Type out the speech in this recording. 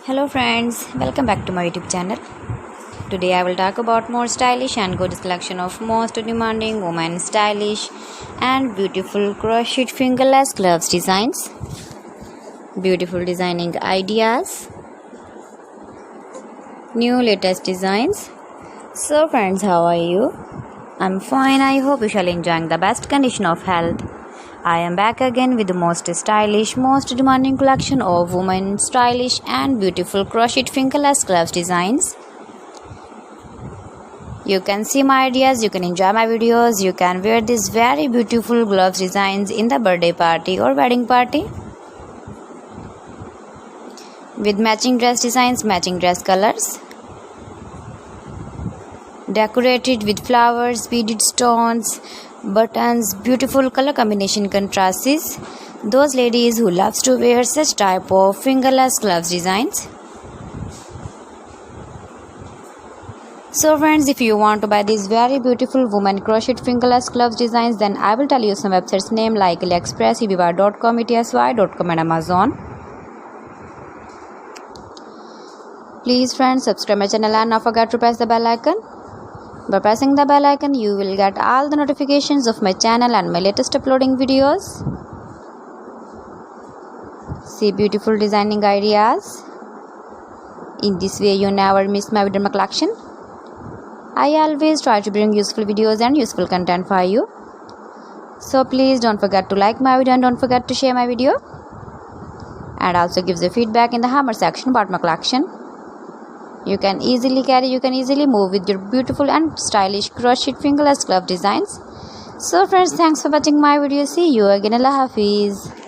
Hello friends, welcome back to my YouTube channel. Today I will talk about more stylish and good selection of most demanding women stylish and beautiful crochet fingerless gloves designs, beautiful designing ideas, new latest designs. So friends, how are you? I'm fine. I hope you shall enjoying the best condition of health. I am back again with the most stylish, most demanding collection of women stylish and beautiful crochet fingerless gloves designs. You can see my ideas, you can enjoy my videos, you can wear these very beautiful gloves designs in the birthday party or wedding party. With matching dress designs, matching dress colors. Decorated with flowers, beaded stones, buttons, beautiful color combination contrasts. Those ladies who loves to wear such type of fingerless gloves designs. So friends, if you want to buy these very beautiful woman crochet fingerless gloves designs, then I will tell you some websites name like AliExpress, eBay.com, etsy.com and Amazon. Please friends, subscribe my channel and not forget to press the bell icon. By pressing the bell icon, you will get all the notifications of my channel and my latest uploading videos. See beautiful designing ideas. In this way, you never miss my video collection. I always try to bring useful videos and useful content for you. So please don't forget to like my video and don't forget to share my video. And also give the feedback in the hammer section about my collection. You can easily carry, you can easily move with your beautiful and stylish crochet fingerless glove designs. So friends, thanks for watching my video. See you again. Allah Hafiz.